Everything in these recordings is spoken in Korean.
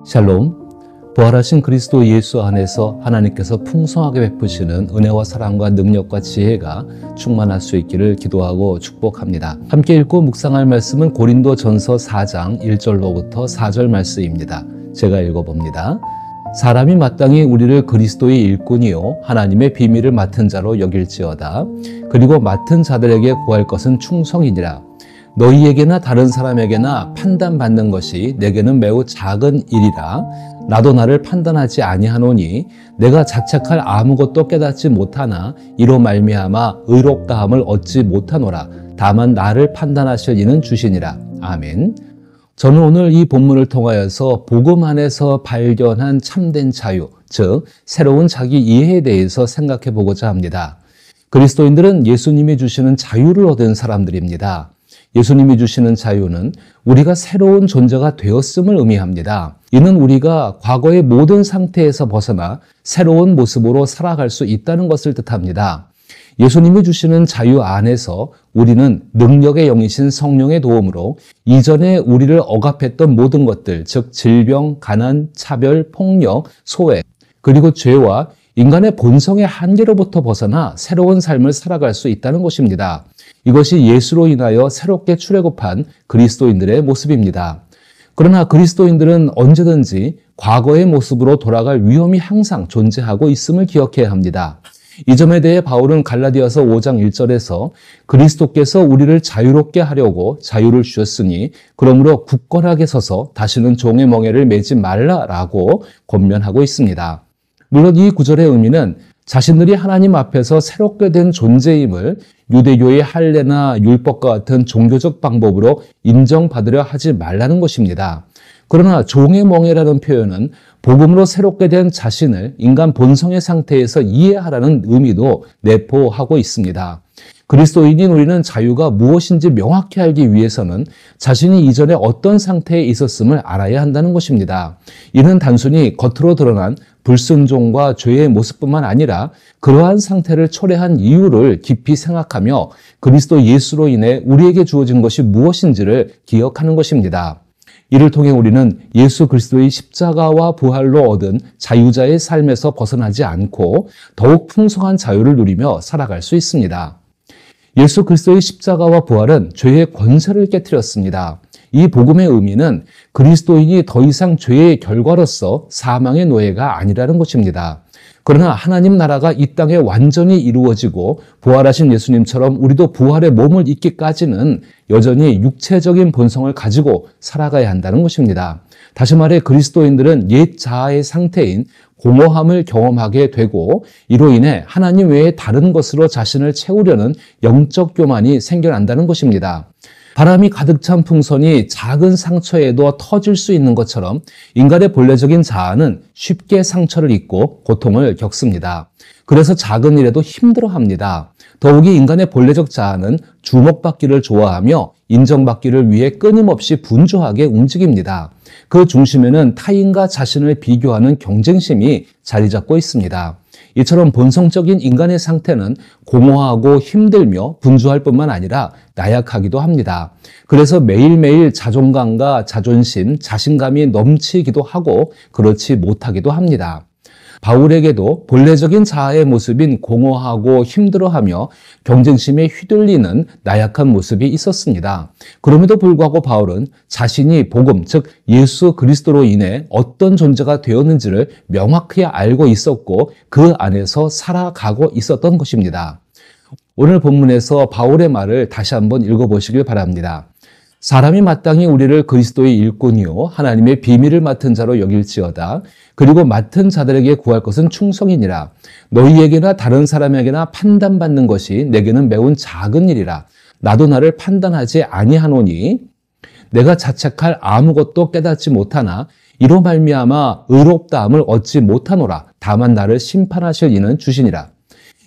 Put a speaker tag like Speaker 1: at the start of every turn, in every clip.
Speaker 1: 샬롬, 부활하신 그리스도 예수 안에서 하나님께서 풍성하게 베푸시는 은혜와 사랑과 능력과 지혜가 충만할 수 있기를 기도하고 축복합니다. 함께 읽고 묵상할 말씀은 고린도전서 4장 1절로부터 4절 말씀입니다. 제가 읽어봅니다. 사람이 마땅히 우리를 그리스도의 일꾼이요 하나님의 비밀을 맡은 자로 여길지어다. 그리고 맡은 자들에게 구할 것은 충성이니라. 너희에게나 다른 사람에게나 판단받는 것이 내게는 매우 작은 일이라. 나도 나를 판단하지 아니하노니 내가 자책할 아무것도 깨닫지 못하나 이로 말미암아 의롭다함을 얻지 못하노라. 다만 나를 판단하실 이는 주시니라. 아멘. 저는 오늘 이 본문을 통하여서 복음 안에서 발견한 참된 자유, 즉 새로운 자기 이해에 대해서 생각해 보고자 합니다. 그리스도인들은 예수님이 주시는 자유를 얻은 사람들입니다. 예수님이 주시는 자유는 우리가 새로운 존재가 되었음을 의미합니다. 이는 우리가 과거의 모든 상태에서 벗어나 새로운 모습으로 살아갈 수 있다는 것을 뜻합니다. 예수님이 주시는 자유 안에서 우리는 능력의 영이신 성령의 도움으로 이전에 우리를 억압했던 모든 것들, 즉 질병, 가난, 차별, 폭력, 소외, 그리고 죄와 인간의 본성의 한계로부터 벗어나 새로운 삶을 살아갈 수 있다는 것입니다. 이것이 예수로 인하여 새롭게 출애굽한 그리스도인들의 모습입니다. 그러나 그리스도인들은 언제든지 과거의 모습으로 돌아갈 위험이 항상 존재하고 있음을 기억해야 합니다. 이 점에 대해 바울은 갈라디아서 5장 1절에서 그리스도께서 우리를 자유롭게 하려고 자유를 주셨으니 그러므로 굳건하게 서서 다시는 종의 멍에를 매지 말라라고 권면하고 있습니다. 물론 이 구절의 의미는 자신들이 하나님 앞에서 새롭게 된 존재임을 유대교의 할례나 율법과 같은 종교적 방법으로 인정받으려 하지 말라는 것입니다. 그러나 종의 멍에라는 표현은 복음으로 새롭게 된 자신을 인간 본성의 상태에서 이해하라는 의미도 내포하고 있습니다. 그리스도인인 우리는 자유가 무엇인지 명확히 알기 위해서는 자신이 이전에 어떤 상태에 있었음을 알아야 한다는 것입니다. 이는 단순히 겉으로 드러난 불순종과 죄의 모습뿐만 아니라 그러한 상태를 초래한 이유를 깊이 생각하며 그리스도 예수로 인해 우리에게 주어진 것이 무엇인지를 기억하는 것입니다. 이를 통해 우리는 예수 그리스도의 십자가와 부활로 얻은 자유자의 삶에서 벗어나지 않고 더욱 풍성한 자유를 누리며 살아갈 수 있습니다. 예수 그리스도의 십자가와 부활은 죄의 권세를 깨뜨렸습니다. 이 복음의 의미는 그리스도인이 더 이상 죄의 결과로서 사망의 노예가 아니라는 것입니다. 그러나 하나님 나라가 이 땅에 완전히 이루어지고 부활하신 예수님처럼 우리도 부활의 몸을 입기까지는 여전히 육체적인 본성을 가지고 살아가야 한다는 것입니다. 다시 말해 그리스도인들은 옛 자아의 상태인 공허함을 경험하게 되고 이로 인해 하나님 외에 다른 것으로 자신을 채우려는 영적 교만이 생겨난다는 것입니다. 바람이 가득 찬 풍선이 작은 상처에도 터질 수 있는 것처럼 인간의 본래적인 자아는 쉽게 상처를 입고 고통을 겪습니다. 그래서 작은 일에도 힘들어합니다. 더욱이 인간의 본래적 자아는 주목받기를 좋아하며 인정받기를 위해 끊임없이 분주하게 움직입니다. 그 중심에는 타인과 자신을 비교하는 경쟁심이 자리 잡고 있습니다. 이처럼 본성적인 인간의 상태는 공허하고 힘들며 분주할 뿐만 아니라 나약하기도 합니다. 그래서 매일매일 자존감과 자존심, 자신감이 넘치기도 하고 그렇지 못하기도 합니다. 바울에게도 본래적인 자아의 모습인 공허하고 힘들어하며 경쟁심에 휘둘리는 나약한 모습이 있었습니다. 그럼에도 불구하고 바울은 자신이 복음, 즉 예수 그리스도로 인해 어떤 존재가 되었는지를 명확히 알고 있었고 그 안에서 살아가고 있었던 것입니다. 오늘 본문에서 바울의 말을 다시 한번 읽어보시길 바랍니다. 사람이 마땅히 우리를 그리스도의 일꾼이요 하나님의 비밀을 맡은 자로 여길지어다. 그리고 맡은 자들에게 구할 것은 충성이니라. 너희에게나 다른 사람에게나 판단받는 것이 내게는 매우 작은 일이라. 나도 나를 판단하지 아니하노니 내가 자책할 아무것도 깨닫지 못하나 이로 말미암아 의롭다함을 얻지 못하노라. 다만 나를 심판하실 이는 주시니라.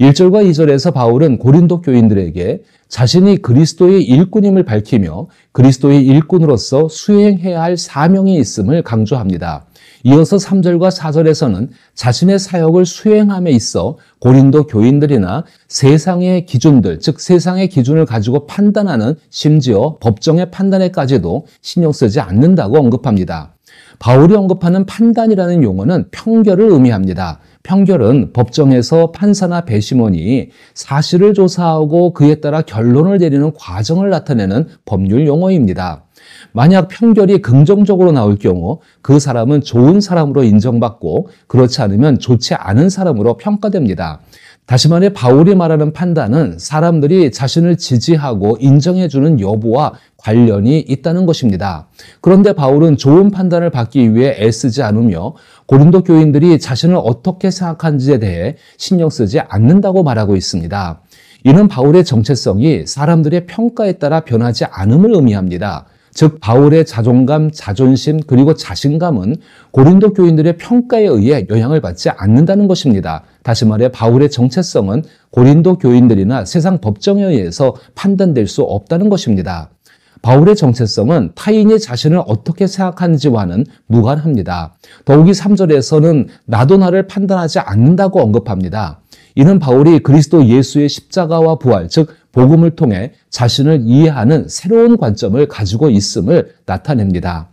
Speaker 1: 1절과 2절에서 바울은 고린도 교인들에게 자신이 그리스도의 일꾼임을 밝히며 그리스도의 일꾼으로서 수행해야 할 사명이 있음을 강조합니다. 이어서 3절과 4절에서는 자신의 사역을 수행함에 있어 고린도 교인들이나 세상의 기준들, 즉 세상의 기준을 가지고 판단하는 심지어 법정의 판단에까지도 신경 쓰지 않는다고 언급합니다. 바울이 언급하는 판단이라는 용어는 평결을 의미합니다. 평결은 법정에서 판사나 배심원이 사실을 조사하고 그에 따라 결론을 내리는 과정을 나타내는 법률 용어입니다. 만약 평결이 긍정적으로 나올 경우 그 사람은 좋은 사람으로 인정받고 그렇지 않으면 좋지 않은 사람으로 평가됩니다. 다시 말해 바울이 말하는 판단은 사람들이 자신을 지지하고 인정해주는 여부와 관련이 있다는 것입니다. 그런데 바울은 좋은 판단을 받기 위해 애쓰지 않으며 고린도 교인들이 자신을 어떻게 생각하는지에 대해 신경 쓰지 않는다고 말하고 있습니다. 이는 바울의 정체성이 사람들의 평가에 따라 변하지 않음을 의미합니다. 즉 바울의 자존감, 자존심 그리고 자신감은 고린도 교인들의 평가에 의해 영향을 받지 않는다는 것입니다. 다시 말해 바울의 정체성은 고린도 교인들이나 세상 법정에 의해서 판단될 수 없다는 것입니다. 바울의 정체성은 타인이 자신을 어떻게 생각하는지와는 무관합니다. 더욱이 3절에서는 나도 나를 판단하지 않는다고 언급합니다. 이는 바울이 그리스도 예수의 십자가와 부활, 즉 복음을 통해 자신을 이해하는 새로운 관점을 가지고 있음을 나타냅니다.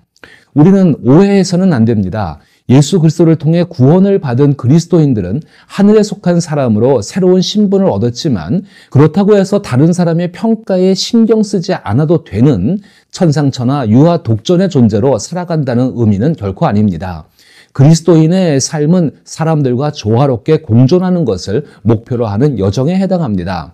Speaker 1: 우리는 오해해서는 안 됩니다. 예수 그리스도를 통해 구원을 받은 그리스도인들은 하늘에 속한 사람으로 새로운 신분을 얻었지만 그렇다고 해서 다른 사람의 평가에 신경 쓰지 않아도 되는 천상천하 유아 독존의 존재로 살아간다는 의미는 결코 아닙니다. 그리스도인의 삶은 사람들과 조화롭게 공존하는 것을 목표로 하는 여정에 해당합니다.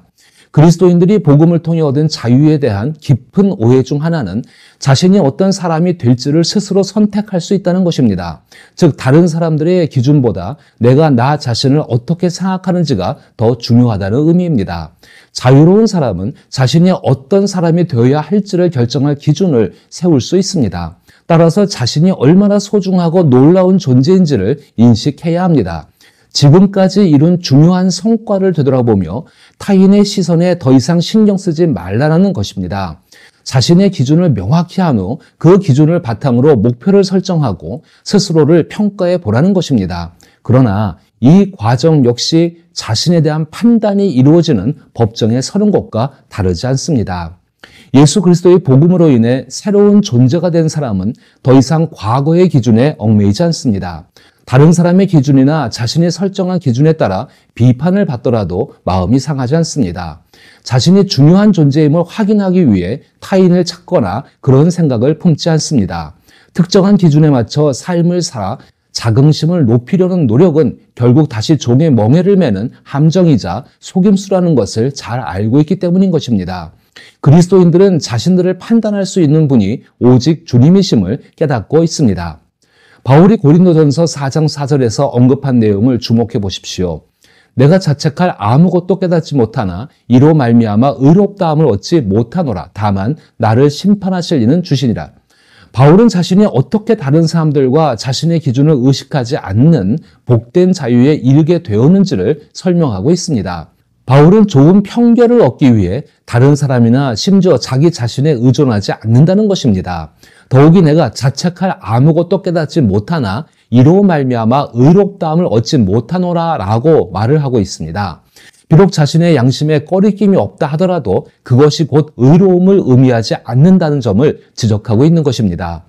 Speaker 1: 그리스도인들이 복음을 통해 얻은 자유에 대한 깊은 오해 중 하나는 자신이 어떤 사람이 될지를 스스로 선택할 수 있다는 것입니다. 즉 다른 사람들의 기준보다 내가 나 자신을 어떻게 생각하는지가 더 중요하다는 의미입니다. 자유로운 사람은 자신이 어떤 사람이 되어야 할지를 결정할 기준을 세울 수 있습니다. 따라서 자신이 얼마나 소중하고 놀라운 존재인지를 인식해야 합니다. 지금까지 이룬 중요한 성과를 되돌아보며 타인의 시선에 더 이상 신경 쓰지 말라는 것입니다. 자신의 기준을 명확히 한 후 그 기준을 바탕으로 목표를 설정하고 스스로를 평가해 보라는 것입니다. 그러나 이 과정 역시 자신에 대한 판단이 이루어지는 법정에 서는 것과 다르지 않습니다. 예수 그리스도의 복음으로 인해 새로운 존재가 된 사람은 더 이상 과거의 기준에 얽매이지 않습니다. 다른 사람의 기준이나 자신이 설정한 기준에 따라 비판을 받더라도 마음이 상하지 않습니다. 자신이 중요한 존재임을 확인하기 위해 타인을 찾거나 그런 생각을 품지 않습니다. 특정한 기준에 맞춰 삶을 살아 자긍심을 높이려는 노력은 결국 다시 종의 멍에를 매는 함정이자 속임수라는 것을 잘 알고 있기 때문인 것입니다. 그리스도인들은 자신들을 판단할 수 있는 분이 오직 주님이심을 깨닫고 있습니다. 바울이 고린도전서 4장 4절에서 언급한 내용을 주목해 보십시오. 내가 자책할 아무것도 깨닫지 못하나 이로 말미암아 의롭다함을 얻지 못하노라. 다만 나를 심판하실 이는 주시니라. 바울은 자신이 어떻게 다른 사람들과 자신의 기준을 의식하지 않는 복된 자유에 이르게 되었는지를 설명하고 있습니다. 바울은 좋은 평결을 얻기 위해 다른 사람이나 심지어 자기 자신에 의존하지 않는다는 것입니다. 더욱이 내가 자책할 아무것도 깨닫지 못하나 이로 말미암아 의롭다함을 얻지 못하노라 라고 말을 하고 있습니다. 비록 자신의 양심에 꺼리낌이 없다 하더라도 그것이 곧 의로움을 의미하지 않는다는 점을 지적하고 있는 것입니다.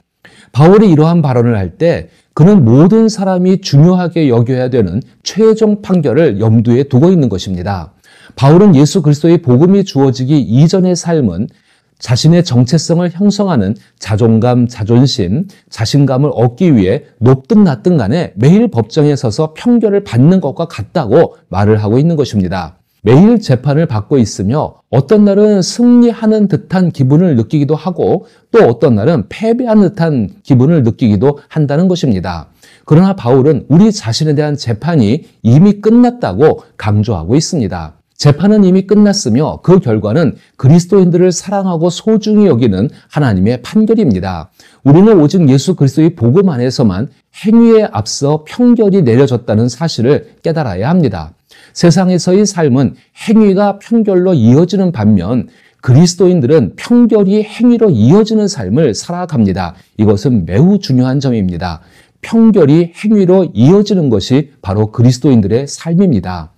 Speaker 1: 바울이 이러한 발언을 할 때 그는 모든 사람이 중요하게 여겨야 되는 최종 판결을 염두에 두고 있는 것입니다. 바울은 예수 그리스도의 복음이 주어지기 이전의 삶은 자신의 정체성을 형성하는 자존감, 자존심, 자신감을 얻기 위해 높든 낮든 간에 매일 법정에 서서 평결을 받는 것과 같다고 말을 하고 있는 것입니다. 매일 재판을 받고 있으며 어떤 날은 승리하는 듯한 기분을 느끼기도 하고 또 어떤 날은 패배한 듯한 기분을 느끼기도 한다는 것입니다. 그러나 바울은 우리 자신에 대한 재판이 이미 끝났다고 강조하고 있습니다. 재판은 이미 끝났으며 그 결과는 그리스도인들을 사랑하고 소중히 여기는 하나님의 판결입니다. 우리는 오직 예수 그리스도의 복음 안에서만 행위에 앞서 평결이 내려졌다는 사실을 깨달아야 합니다. 세상에서의 삶은 행위가 평결로 이어지는 반면 그리스도인들은 평결이 행위로 이어지는 삶을 살아갑니다. 이것은 매우 중요한 점입니다. 평결이 행위로 이어지는 것이 바로 그리스도인들의 삶입니다.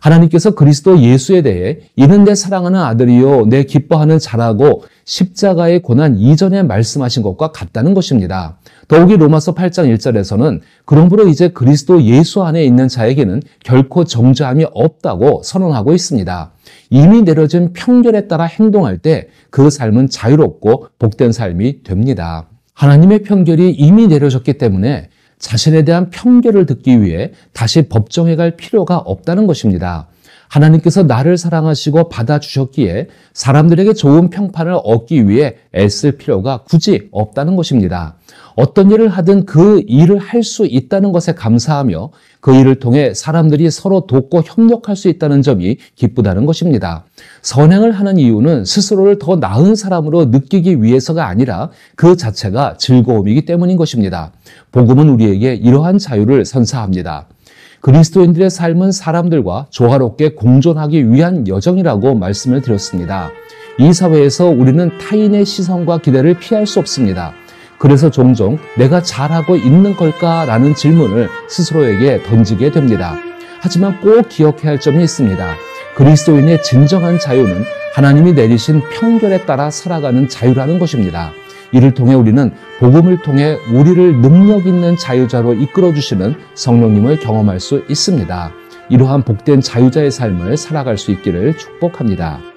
Speaker 1: 하나님께서 그리스도 예수에 대해 이는 내 사랑하는 아들이요 내 기뻐하는 자라고 십자가의 고난 이전에 말씀하신 것과 같다는 것입니다. 더욱이 로마서 8장 1절에서는 그러므로 이제 그리스도 예수 안에 있는 자에게는 결코 정죄함이 없다고 선언하고 있습니다. 이미 내려진 편결에 따라 행동할 때 그 삶은 자유롭고 복된 삶이 됩니다. 하나님의 편결이 이미 내려졌기 때문에 자신에 대한 편결을 듣기 위해 다시 법정에 갈 필요가 없다는 것입니다. 하나님께서 나를 사랑하시고 받아주셨기에 사람들에게 좋은 평판을 얻기 위해 애쓸 필요가 굳이 없다는 것입니다. 어떤 일을 하든 그 일을 할 수 있다는 것에 감사하며 그 일을 통해 사람들이 서로 돕고 협력할 수 있다는 점이 기쁘다는 것입니다. 선행을 하는 이유는 스스로를 더 나은 사람으로 느끼기 위해서가 아니라 그 자체가 즐거움이기 때문인 것입니다. 복음은 우리에게 이러한 자유를 선사합니다. 그리스도인들의 삶은 사람들과 조화롭게 공존하기 위한 여정이라고 말씀을 드렸습니다. 이 사회에서 우리는 타인의 시선과 기대를 피할 수 없습니다. 그래서 종종 내가 잘하고 있는 걸까라는 질문을 스스로에게 던지게 됩니다. 하지만 꼭 기억해야 할 점이 있습니다. 그리스도인의 진정한 자유는 하나님이 내리신 편결에 따라 살아가는 자유라는 것입니다. 이를 통해 우리는 복음을 통해 우리를 능력 있는 자유자로 이끌어주시는 성령님을 경험할 수 있습니다. 이러한 복된 자유자의 삶을 살아갈 수 있기를 축복합니다.